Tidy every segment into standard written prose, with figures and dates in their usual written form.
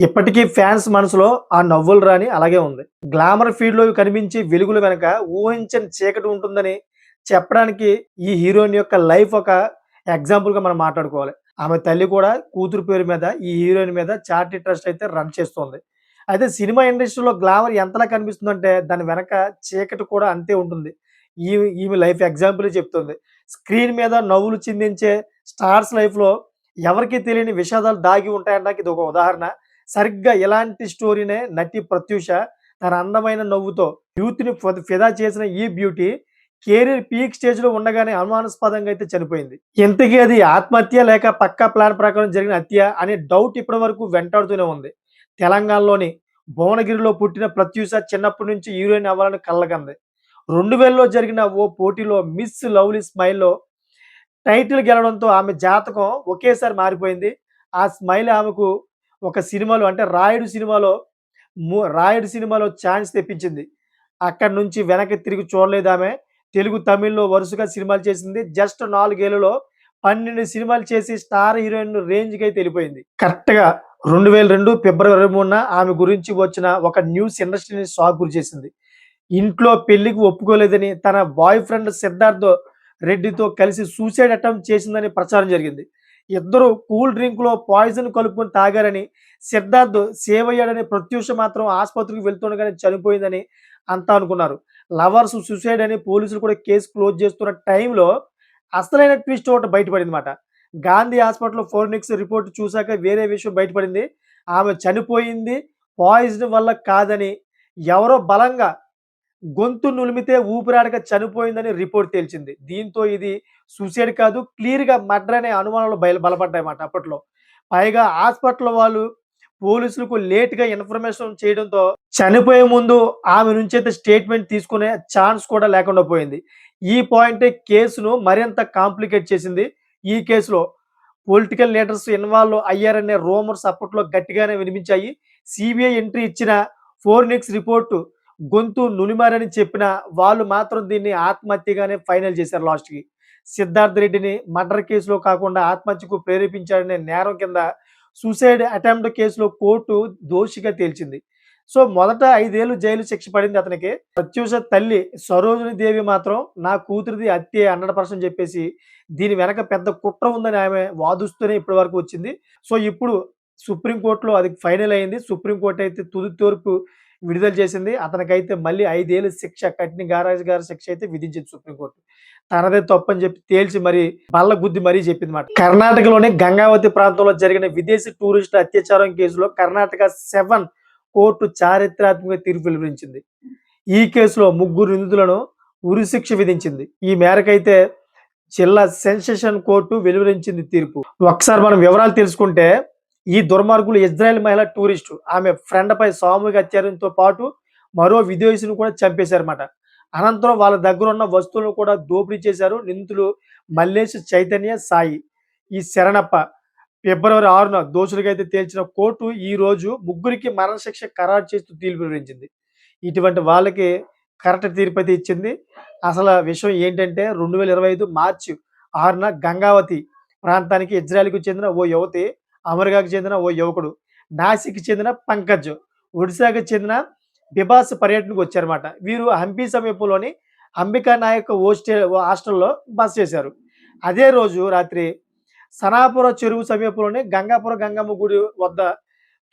ఇప్పటికీ ఫ్యాన్స్ మనసులో ఆ నవ్వులు రాని అలాగే ఉంది. గ్లామర్ ఫీడ్‌లో కనిపించే వెలుగుల వెనక ఊహించని చీకటి ఉంటుందని చెప్పడానికి ఈ హీరోయిన్ యొక్క లైఫ్ ఒక ఎగ్జాంపుల్‌గా మనం మాట్లాడుకోవాలి. ఆమె తల్లి కూడా కూతురు పేరు మీద ఈ హీరోయిన్ మీద చారిటీ ట్రస్ట్ అయితే రన్ చేస్తోంది. అయితే సినిమా ఇండస్ట్రీలో గ్లామర్ ఎంతలా కనిపిస్తుందంటే దాని వెనక చీకటి కూడా అంతే ఉంటుంది. ఈమె లైఫ్ ఎగ్జాంపులే చెప్తుంది. స్క్రీన్ మీద నవ్వులు చిందించే స్టార్స్ లైఫ్‌లో ఎవరికీ తెలియని విషాదాలు దాగి ఉంటాయనడానికి ఇదొక ఉదాహరణ. సరిగ్గా ఇలాంటి స్టోరీనే నటి ప్రత్యూష తన అందమైన నవ్వుతో యూత్‌ని ఫిదా చేసిన ఈ బ్యూటీ కెరీర్ పీక్ స్టేజ్‌లో ఉండగానే అనుమానాస్పదంగా అయితే చనిపోయింది. ఇంతకీ అది ఆత్మహత్య లేక పక్కా ప్లాన్ ప్రకారం జరిగిన హత్య అనే డౌట్ ఇప్పటివరకు వెంటాడుతూనే ఉంది. తెలంగాణలోని భువనగిరిలో పుట్టిన ప్రత్యూష చిన్నప్పటి నుంచి హీరోయిన్ అవ్వాలని కలలుకంది. 2000లో జరిగిన ఓ పోటీలో మిస్ లవ్లీ స్మైల్‌లో టైటిల్ గెలవడంతో ఆమె జాతకం ఒకేసారి మారిపోయింది. ఆ స్మైల్ ఆమెకు ఒక సినిమాలో అంటే 'రాయుడు' సినిమాలో ఛాన్స్ తెప్పించింది. అక్కడి నుంచి వెనక్కి తిరిగి చూడలేదామె. తెలుగు, తమిళ్‌లో వరుసగా సినిమాలు చేసింది. జస్ట్ 4 ఏళ్లలో 12 సినిమాలు చేసి స్టార్ హీరోయిన్ రేంజ్‌కైతే ఎళ్ళిపోయింది. కరెక్ట్‌గా 2002 ఫిబ్రవరి 23న ఆమె గురించి వచ్చిన ఒక న్యూస్ ఇండస్ట్రీని షాక్ గురిచేసింది. ఇంట్లో పెళ్లికి ఒప్పుకోలేదని తన బాయ్ ఫ్రెండ్ సిద్ధార్థ్ రెడ్డితో కలిసి సూసైడ్ అటెంప్ట్ చేసిందని ప్రచారం జరిగింది. ఇద్దరు కూల్ డ్రింక్‌లో పాయిజన్ కలుపుకొని తాగారని, సిద్ధార్థ్ సేవ్ అయ్యాడని, ప్రత్యూష మాత్రం ఆసుపత్రికి వెళ్తుండగానే చనిపోయిందని అంతా అనుకున్నారు. లవర్స్ సూసైడ్ అని పోలీసులు కూడా కేసు క్లోజ్ చేస్తున్న టైంలో అసలైన ట్విస్ట్ ఒకటి బయటపడిందన్నమాట. గాంధీ హాస్పిటల్‌లో ఫోరెన్సిక్ రిపోర్ట్ చూసాక వేరే విషయం బయటపడింది. ఆమె చనిపోయింది పాయిజన్ వల్ల కాదని ఎవరో బలంగా గొంతు నులిమితే ఊపిరాడక చనిపోయిందని రిపోర్ట్ తేల్చింది. దీంతో ఇది సూసైడ్ కాదు క్లియర్‌గా మర్డర్ అనే అనుమానాలు బలపడ్డాయన్నమాట అప్పట్లో. పైగా హాస్పిటల్ వాళ్ళు పోలీసులకు లేట్‌గా ఇన్ఫర్మేషన్ చేయడంతో చనిపోయే ముందు ఆమె నుంచైతే స్టేట్‌మెంట్ తీసుకునే ఛాన్స్ కూడా లేకుండా పోయింది. ఈ పాయింటే కేసును మరింత కాంప్లికేట్ చేసింది. ఈ కేసులో పొలిటికల్ లీడర్స్ ఇన్వాల్వ్ అయ్యారనే రూమర్స్ అప్పట్లో గట్టిగానే వినిపించాయి. సీబీఐ ఎంట్రీ ఇచ్చిన ఫోరెన్సిక్ రిపోర్ట్ గొంతు నులిమారని చెప్పిన వాళ్ళు మాత్రం దీన్ని ఆత్మహత్యగానే ఫైనల్ చేశారు లాస్ట్‌కి. సిద్ధార్థ్ రెడ్డిని మర్డర్ కేసులో కాకుండా ఆత్మహత్యకు ప్రేరేపించాడనే నేరం కింద సూసైడ్ అటెంప్ట్ కేసులో కోర్టు దోషిగా తేల్చింది. సో, మొదట 5 ఏళ్లు జైలు శిక్ష పడింది అతనికి. ప్రత్యూష తల్లి సరోజిని దేవి మాత్రం నా కూతురిది హత్యే 100% చెప్పేసి దీని వెనక పెద్ద కుట్ర ఉందని ఆమె వాదిస్తూనే ఇప్పటి వరకు వచ్చింది. సో, ఇప్పుడు సుప్రీం కోర్ట్‌లో అది ఫైనల్ అయింది. సుప్రీం కోర్ట్ అయితే తుది తీర్పు విడుదల చేసింది. అతనికైతే మళ్ళీ 5 ఏళ్ల శిక్ష కఠిన కారాగార శిక్ష అయితే విధించింది సుప్రీం కోర్ట్. తనదే తప్పని చెప్పి తేల్చి మరి బల్లగుద్ది మరీ చెప్పిందన్నమాట. కర్ణాటకలోని గంగావతి ప్రాంతంలో జరిగిన విదేశీ టూరిస్టుల అత్యాచారం కేసులో కర్ణాటక 7 కోర్టు చారిత్రాత్మక తీర్పు వెలువరించింది. ఈ కేసులో ముగ్గురు నిందితులను ఉరిశిక్ష విధించింది. ఈ మేరకైతే జిల్లా సెన్సేషన్ కోర్టు వెలువరించింది తీర్పు. ఒకసారి మనం వివరాలు తెలుసుకుంటే ఈ దుర్మార్గులు ఇజ్రాయెల్ మహిళా టూరిస్టు ఆమె ఫ్రెండ్‌పై సామూహిక అత్యాచారంతో పాటు మరో విదేశీని కూడా చంపేశారన్నమాట. అనంతరం వాళ్ళ దగ్గరున్న వస్తువులను కూడా దోపిడీ చేశారు. నిందితులు మల్లేష్, చైతన్య, సాయి. ఈ శరణప్ప ఫిబ్రవరి 6న దోషులుగా అయితే తేల్చిన కోర్టు ఈరోజు ముగ్గురికి మరణశిక్ష ఖరారు చేస్తూ తీర్పు వెలువరించింది. ఇటువంటి వాళ్ళకి కరెక్ట్ తీర్పయితే ఇచ్చింది. అసల విషయం ఏంటంటే 2025 మార్చి 6న గంగావతి ప్రాంతానికి ఇజ్రాయెల్‌కి చెందిన ఓ యువతి, అమెరికాకు చెందిన ఓ యువకుడు, నాసిక్‌కి చెందిన పంకజ్, ఒడిశాకు చెందిన బిబాస్ పర్యటనకు వచ్చారన్నమాట. వీరు హంపి సమీపంలోని అంబికా నాయక్ హాస్టల్‌లో బస చేశారు. అదే రోజు రాత్రి సనాపుర చెరువు సమీపంలోని గంగాపుర గంగమ్మ గుడి వద్ద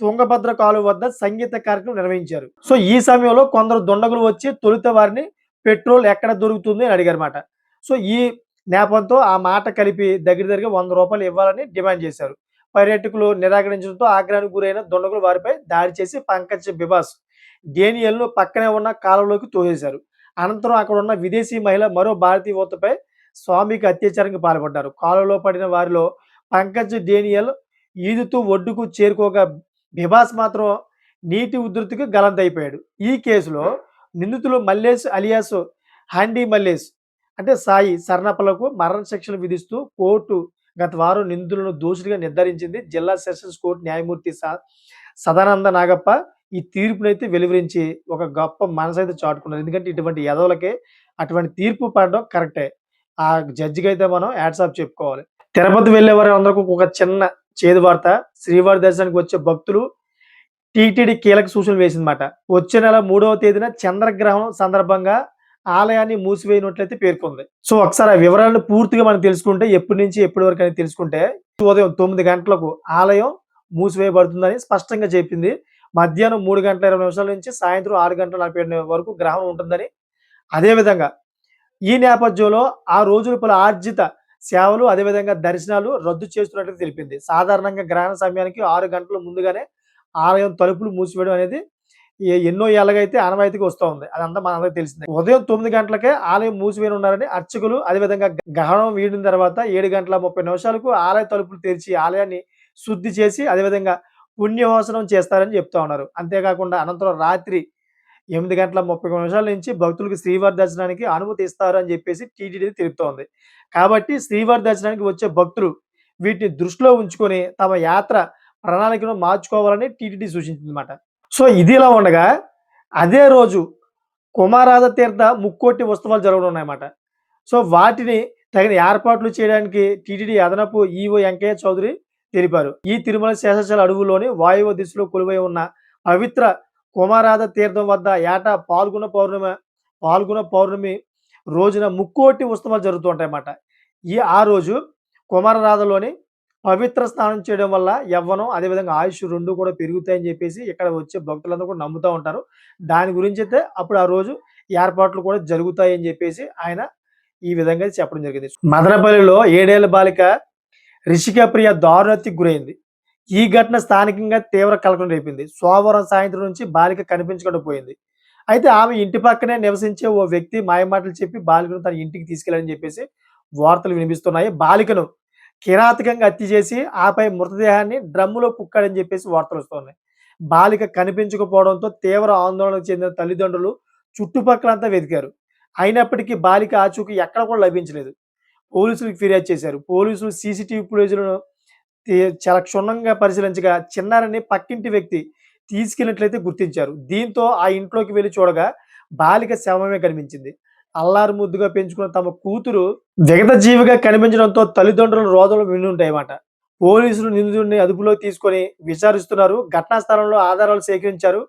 తుంగభద్ర కాలువ వద్ద సంగీత కార్యక్రమం నిర్వహించారు. సో, ఈ సమయంలో కొందరు దుండగులు వచ్చి తొలుత వారిని పెట్రోల్ ఎక్కడ దొరుకుతుంది అని అడిగారన్నమాట. సో, ఈ నేపంతో ఆ మాట కలిపి దగ్గరగా రూ. 100 ఇవ్వాలని డిమాండ్ చేశారు. పర్యాటకులు నిరాకరించడంతో ఆగ్రహానికి గురైన దుండగులు వారిపై దాడి చేసి పంకజ్, బిబాస్, డేనియల్‌ను పక్కనే ఉన్న కాలువలోకి తోసేశారు. అనంతరం అక్కడ ఉన్న విదేశీ మహిళ మరో భారతీయ యువతపై స్వామికి అత్యాచారానికి పాల్పడ్డారు. కాలువలో పడిన వారిలో పంకజ్, డేనియల్ ఈదుతూ ఒడ్డుకు చేరుకోగా బిబాస్ మాత్రం నీటి ఉధృతికి గల్లంతైపోయాడు. ఈ కేసులో నిందితులు మల్లేష్ అలియాస్ హండీ మల్లేష్ అంటే సాయి శరణప్పలకు మరణశిక్షలు విధిస్తూ కోర్టు గత వారం నిందితులను దోషులుగా నిర్ధారించింది. జిల్లా సెషన్స్ కోర్టు న్యాయమూర్తి సదానంద నాగప్ప ఈ తీర్పునైతే వెలువరించి ఒక గొప్ప మనసైతే చాటుకున్నారు. ఎందుకంటే ఇటువంటి ఎదవలకే అటువంటి తీర్పు పడడం కరెక్టే. ఆ జడ్జికైతే మనం హ్యాట్స్ ఆఫ్ చెప్పుకోవాలి. తిరుపతి వెళ్ళేవారు అందరికి ఒక చిన్న చేదు వార్త. శ్రీవారి దర్శనానికి వచ్చే భక్తులు టీటీడీ కీలక సూచనలు వేసిందన్నమాట. వచ్చే నెల 3వ తేదీన చంద్రగ్రహణం సందర్భంగా ఆలయాన్ని మూసివేయనట్లయితే పేర్కొంది. సో, ఒకసారి ఆ వివరాలను పూర్తిగా మనం తెలుసుకుంటే ఎప్పటి నుంచి ఎప్పటి వరకు అని తెలుసుకుంటే ఉదయం 9 గంటలకు ఆలయం మూసివేయబడుతుందని స్పష్టంగా చెప్పింది. మధ్యాహ్నం 3:20 నుంచి సాయంత్రం 6:47 వరకు గ్రహణం ఉంటుందని. అదేవిధంగా ఈ నేపథ్యంలో ఆ రోజుల పలు ఆర్జిత సేవలు, అదేవిధంగా దర్శనాలు రద్దు చేస్తున్నట్లు తెలిపింది. సాధారణంగా గ్రహణ సమయానికి 6 గంటల ముందుగానే ఆలయం తలుపులు మూసివేయడం అనేది ఎన్నో ఏళ్లుగా అయితే ఆనవాయితీగా వస్తా ఉంది. అదంతా మనందరికీ తెలిసిందే. ఉదయం 9 గంటలకే ఆలయం మూసివేయనున్నారని అర్చకులు, అదేవిధంగా గ్రహణం వీడిన తర్వాత 7:30 ఆలయ తలుపులు తెరిచి ఆలయాన్ని శుద్ధి చేసి, అదేవిధంగా పుణ్యవాసనం చేస్తారని చెప్తా ఉన్నారు. అంతేకాకుండా అనంతరం రాత్రి 8:30 నుంచి భక్తులకు శ్రీవారి దర్శనానికి అనుమతి ఇస్తారు అని చెప్పేసి టీటీడీ తెలుపుతోంది. కాబట్టి శ్రీవారి దర్శనానికి వచ్చే భక్తులు వీటిని దృష్టిలో ఉంచుకొని తమ యాత్ర ప్రణాళికను మార్చుకోవాలని టీటీడీ సూచించిందన్నమాట. సో, ఇదిలా ఉండగా అదే రోజు కుమారాధ తీర్థ ముక్కోటి ఉత్సవాలు జరగనున్నాయన్నమాట. సో, వాటిని తగిన ఏర్పాట్లు చేయడానికి టీటీడీ అదనపు ఈవో వెంకయ్య చౌదరి తెలిపారు. ఈ తిరుమల శేషాచల అడవుల్లోని వాయువ్య దిశలో కొలువై ఉన్న పవిత్ర కుమారాధ తీర్థం వద్ద ఏటా పాల్గొన పౌర్ణమి రోజున ముక్కోటి ఉత్సవాలు జరుగుతూ ఉంటాయన్నమాట. ఆ రోజు కుమారరాధలోని పవిత్ర స్నానం చేయడం వల్ల యవ్వనం, అదేవిధంగా ఆయుష్ 2 కూడా పెరుగుతాయని చెప్పేసి ఇక్కడ వచ్చే భక్తులందరూ కూడా నమ్ముతా ఉంటారు. దాని గురించైతే అప్పుడు ఆ రోజు ఏర్పాట్లు కూడా జరుగుతాయని చెప్పేసి ఆయన ఈ విధంగా చెప్పడం జరిగింది. మదనపల్లిలో 7 ఏళ్ల బాలిక రిషికాప్రియ దారుణానికి గురైంది. ఈ ఘటన స్థానికంగా తీవ్ర కలకలం రేపింది. సోమవారం సాయంత్రం నుంచి బాలిక కనిపించకుండా పోయింది. అయితే ఆమె ఇంటి పక్కనే నివసించే ఓ వ్యక్తి మాయమాటలు చెప్పి బాలికను తన ఇంటికి తీసుకెళ్లారని చెప్పేసి వార్తలు వినిపిస్తున్నాయి. బాలికను కిరాతకంగా హత్య చేసి ఆపై మృతదేహాన్ని డ్రమ్ములో కుక్కాడని చెప్పేసి వార్తలు వస్తున్నాయి. బాలిక కనిపించకపోవడంతో తీవ్ర ఆందోళనకు చెందిన తల్లిదండ్రులు చుట్టుపక్కలంతా వెతికారు. అయినప్పటికీ బాలిక ఆచూకీ ఎక్కడ కూడా లభించలేదు. పోలీసులకు ఫిర్యాదు చేశారు. పోలీసులు సీసీటీవీ ఫుటేజ్‌లను చాలా క్షుణ్ణంగా పరిశీలించగా చిన్నారిని పక్కింటి వ్యక్తి తీసుకెళ్ళినట్లయితే గుర్తించారు. దీంతో ఆ ఇంట్లోకి వెళ్లి చూడగా బాలిక శవమే కనిపించింది. అల్లారు ముద్దుగా పెంచుకున్న తమ కూతురు విగతజీవిగా కనిపించడంతో తల్లిదండ్రులు రోదనలు వినుంటాయన్నమాట. పోలీసులు నిందితుడిని అదుపులోకి తీసుకొని విచారిస్తున్నారు. ఘటనా స్థలంలో ఆధారాలు సేకరించారు.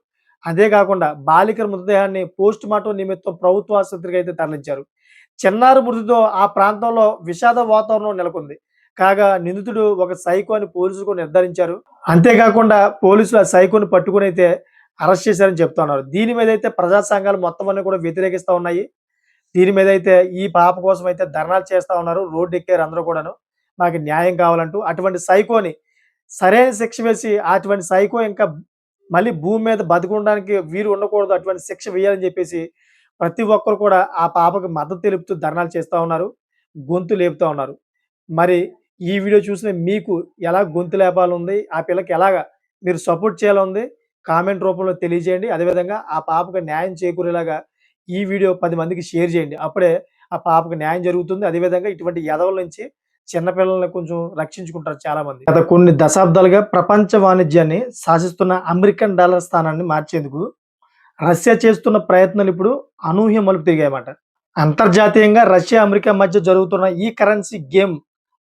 అదే కాకుండా బాలిక మృతదేహాన్ని పోస్ట్ మార్టం నిమిత్తం ప్రభుత్వ ఆసుపత్రికి అయితే తరలించారు. చిన్నారి మృతితో ఆ ప్రాంతంలో విషాద వాతావరణం నెలకొంది. కాగా నిందితుడు ఒక సైకో అని పోలీసులు కూడా నిర్ధారించారు. అంతేకాకుండా పోలీసులు ఆ సైకోని పట్టుకొని అయితే అరెస్ట్ చేశారని చెప్తున్నారు. దీని మీద అయితే ప్రజా సంఘాలు మొత్తం అన్ని కూడా వ్యతిరేకిస్తా ఉన్నాయి. దీని మీద అయితే ఈ పాప కోసం అయితే ధర్నాలు చేస్తా ఉన్నారు. రోడ్డు ఎక్కారు అందరూ కూడాను. మాకు న్యాయం కావాలంటూ అటువంటి సైకోని సరైన శిక్ష వేసి అటువంటి సైకో ఇంకా మళ్ళీ భూమి మీద బతికుండడానికి వీలు ఉండకూడదు. అటువంటి శిక్ష వేయాలని చెప్పేసి ప్రతి ఒక్కరు కూడా ఆ పాపకు మద్దతు తెలుపుతూ ధర్నాలు చేస్తా ఉన్నారు. గొంతు లేపుతా ఉన్నారు. మరి ఈ వీడియో చూసిన మీకు ఎలా గొంతు లేపాలుంది? ఆ పిల్లకి ఎలాగా మీరు సపోర్ట్ చేయాలని కామెంట్ రూపంలో తెలియజేయండి. అదేవిధంగా ఆ పాపకు న్యాయం చేకూరేలాగా ఈ వీడియో 10 మందికి షేర్ చేయండి. అప్పుడే ఆ పాపకు న్యాయం జరుగుతుంది. అదేవిధంగా ఇటువంటి ఎదవల నుంచి చిన్న పిల్లల్ని కొంచెం రక్షించుకుంటారు చాలామంది. గత కొన్ని దశాబ్దాలుగా ప్రపంచ వాణిజ్యాన్ని శాసిస్తున్న అమెరికన్ డాలర్ స్థానాన్ని మార్చేందుకు రష్యా చేస్తున్న ప్రయత్నాలు ఇప్పుడు అనూహ్య మలుపు తిరిగాయన్నమాట. అంతర్జాతీయంగా రష్యా, అమెరికా మధ్య జరుగుతున్న ఈ కరెన్సీ గేమ్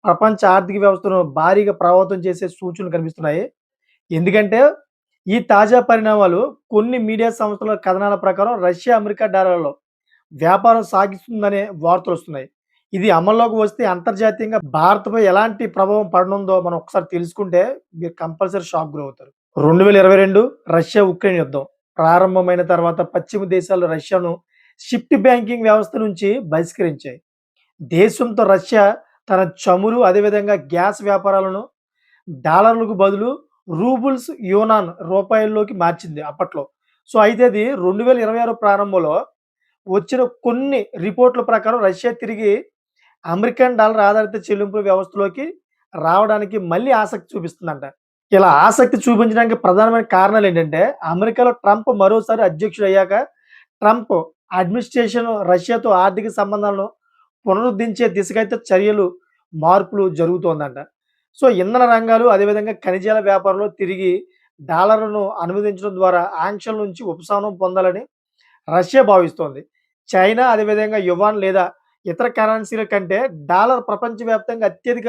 ప్రపంచ ఆర్థిక వ్యవస్థను భారీగా ప్రభావితం చేసే సూచనలు కనిపిస్తున్నాయి. ఎందుకంటే ఈ తాజా పరిణామాలు కొన్ని మీడియా సంస్థల కథనాల ప్రకారం రష్యా, అమెరికా డాలర్‌లో వ్యాపారం సాగిస్తుందనే వార్తలొస్తున్నాయి. ఇది అమల్లోకి వస్తే అంతర్జాతీయంగా భారత్‌పై ఎలాంటి ప్రభావం పడనుందో మనం ఒకసారి తెలుసుకుంటే మీరు కంపల్సరీ షాక్ గురవుతారు. 2022 రష్యా, ఉక్రెయిన్ యుద్ధం ప్రారంభమైన తర్వాత పశ్చిమ దేశాలు రష్యాను షిఫ్ట్ బ్యాంకింగ్ వ్యవస్థ నుంచి బహిష్కరించాయి. దేశంతో రష్యా తన చమురు, అదేవిధంగా గ్యాస్ వ్యాపారాలను డాలర్లకు బదులు రూబుల్స్, యూనాన్ రూపాయల్లోకి మార్చింది అప్పట్లో. సో, అయితే అది 2026 ప్రారంభంలో వచ్చిన కొన్ని రిపోర్ట్‌ల ప్రకారం రష్యా తిరిగి అమెరికన్ డాలర్ ఆధారిత చెల్లింపుల వ్యవస్థలోకి రావడానికి మళ్ళీ ఆసక్తి చూపిస్తుందంట. ఇలా ఆసక్తి చూపించడానికి ప్రధానమైన కారణాలేంటంటే, అమెరికాలో ట్రంప్ మరోసారి అధ్యక్షుడయ్యాక ట్రంప్ అడ్మినిస్ట్రేషన్ రష్యాతో ఆర్థిక సంబంధాలను పునరుద్ధరించే దిశగా అయితే మార్పులు జరుగుతోందంట. సో, ఇంధన రంగాలు, అదేవిధంగా ఖనిజాల వ్యాపారంలో తిరిగి డాలర్‌ను అనువదించడం ద్వారా ఆంక్షల నుంచి ఉపశమనం పొందాలని రష్యా భావిస్తోంది. చైనా, అదేవిధంగా యువాన్ లేదా ఇతర కరెన్సీల కంటే డాలర్ ప్రపంచవ్యాప్తంగా అత్యధిక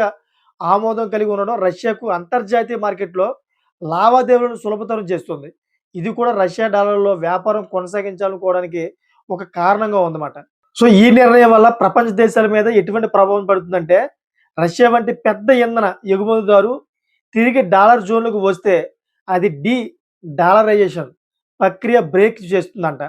ఆమోదం కలిగి ఉండడం రష్యాకు అంతర్జాతీయ మార్కెట్‌లో లావాదేవీలను సులభతరం చేస్తుంది. ఇది కూడా రష్యా డాలర్‌లో వ్యాపారం కొనసాగించాలనుకోవడానికి ఒక కారణంగా ఉందన్నమాట. సో, ఈ నిర్ణయం వల్ల ప్రపంచ దేశాల మీద ఎటువంటి ప్రభావం పడుతుందంటే, రష్యా వంటి పెద్ద ఇంధన ఎగుమతిదారు తిరిగి డాలర్ జోన్‌లోకి వస్తే అది డాలరైజేషన్ ప్రక్రియ బ్రేక్ చేస్తుందంట.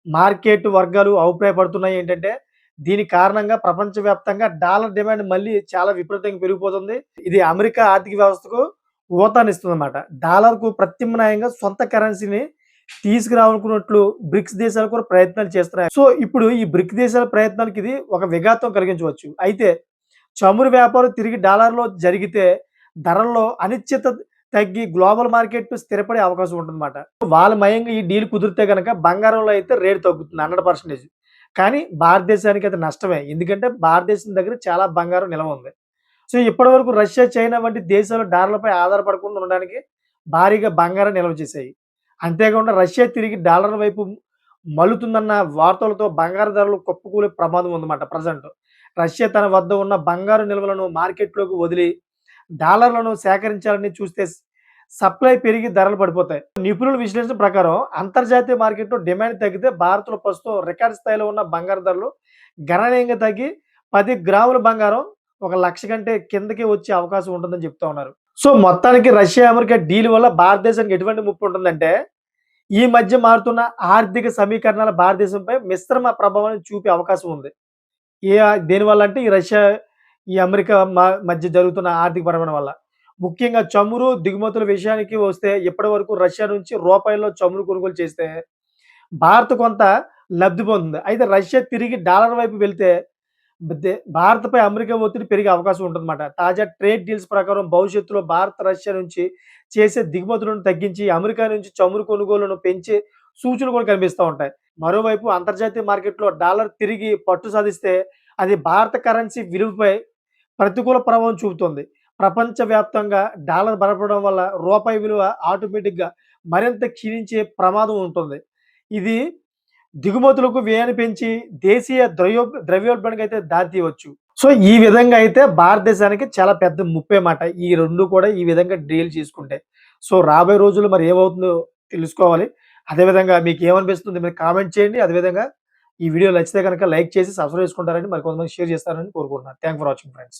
మార్కెట్ వర్గాలు అభిప్రాయపడుతున్నాయి ఏంటంటే, దీని కారణంగా ప్రపంచవ్యాప్తంగా డాలర్ డిమాండ్ మళ్ళీ చాలా విపరీతంగా పెరిగిపోతుంది. ఇది అమెరికా ఆర్థిక వ్యవస్థకు ఊతాన్నిస్తుందన్నమాట. డాలర్‌కు ప్రత్యామ్నాయంగా సొంత కరెన్సీని తీసుకురావాలనుకున్నట్లు బ్రిక్స్ దేశాలు కూడా ప్రయత్నాలు చేస్తున్నాయి. సో, ఇప్పుడు ఈ బ్రిక్ దేశాల ప్రయత్నానికి ఇది ఒక విఘాతం కలిగించవచ్చు. అయితే చమురు వ్యాపారం తిరిగి డాలర్‌లో జరిగితే ధరల్లో అనిశ్చిత తగ్గి గ్లోబల్ మార్కెట్ స్థిరపడే అవకాశం ఉంటుందన్నమాట. వాళ్ళ మయంగా ఈ డీల్ కుదిరితే గనక బంగారంలో అయితే రేట్ తగ్గుతుంది 100%. కానీ భారతదేశానికి అది నష్టమే. ఎందుకంటే భారతదేశం దగ్గర చాలా బంగారం నిల్వ ఉంది. సో, ఇప్పటివరకు రష్యా, చైనా వంటి దేశాలు డాలర్‌పై ఆధారపడకుండా ఉండడానికి భారీగా బంగారం నిల్వ చేశాయి. అంతేకాకుండా రష్యా తిరిగి డాలర్ వైపు మల్లుతుందన్న వార్తలతో బంగారు ధరలు కుప్పకూలే ప్రమాదం ఉందన్నమాట ప్రెజెంట్. రష్యా తన వద్ద ఉన్న బంగారు నిల్వలను మార్కెట్‌లోకి వదిలి డాలర్లను సేకరించాలని చూస్తే సప్లై పెరిగి ధరలు పడిపోతాయి. నిపుణుల విశ్లేషణ ప్రకారం అంతర్జాతీయ మార్కెట్‌లో డిమాండ్ తగ్గితే భారత్‌లో ప్రస్తుతం రికార్డ్ స్థాయిలో ఉన్న బంగారు ధరలు గణనీయంగా తగ్గి 10 గ్రాముల బంగారం 1,00,000 కంటే కిందకి వచ్చే అవకాశం ఉంటుందని చెప్తా ఉన్నారు. సో, మొత్తానికి రష్యా, అమెరికా డీల్ వల్ల భారతదేశానికి ఎటువంటి ముప్పు ఉంటుందంటే, ఈ మధ్య మారుతున్న ఆర్థిక సమీకరణాలు భారతదేశంపై మిశ్రమ ప్రభావాన్ని చూపే అవకాశం ఉంది. దేనివల్ల అంటే ఈ రష్యా, ఈ అమెరికా మధ్య జరుగుతున్న ఆర్థికపరమైన వల్ల. ముఖ్యంగా చమురు దిగుమతుల విషయానికి వస్తే ఇప్పటివరకు రష్యా నుంచి రూపాయల్లో చమురు కొనుగోలు చేస్తే భారత్ కొంత లబ్ధి పొందుతుంది. అయితే రష్యా తిరిగి డాలర్ వైపు వెళ్తే భారత్‌పై అమెరికా ఒత్తిడి పెరిగే అవకాశం ఉంటుందన్నమాట. తాజా ట్రేడ్ డీల్స్ ప్రకారం భవిష్యత్తులో భారత్, రష్యా నుంచి చేసే దిగుమతులను తగ్గించి అమెరికా నుంచి చమురు కొనుగోలును పెంచే సూచనలు కూడా కనిపిస్తా ఉంటాయి. మరోవైపు అంతర్జాతీయ మార్కెట్‌లో డాలర్ తిరిగి పట్టు సాధిస్తే అది భారత కరెన్సీ విలువపై ప్రతికూల ప్రభావం చూపుతుంది. ప్రపంచవ్యాప్తంగా డాలర్ బలపడడం వల్ల రూపాయి విలువ ఆటోమేటిక్‌గా మరింత క్షీణించే ప్రమాదం ఉంటుంది. ఇది దిగుమతులకు వ్యయాన్ని పెంచి దేశీయ ద్రవ్యోల్బణానికైతే దారి తీయవచ్చు. సో, ఈ విధంగా అయితే భారతదేశానికి చాలా పెద్ద ముప్పే మాట. ఈ 2 కూడా ఈ విధంగా డీల్ చేసుకుంటే. సో, రాబోయే రోజుల్లో మరి ఏమవుతుందో తెలుసుకోవాలి. అదేవిధంగా మీకేమనిపిస్తుంది మీరు కామెంట్ చేయండి. అదేవిధంగా ఈ వీడియో నచ్చితే గనక లైక్ చేసి సబ్స్క్రైబ్ చేసుకుంటారని మరి కొంతమంది షేర్ చేస్తారని కోరుకుంటున్నాను. Thank for watching friends.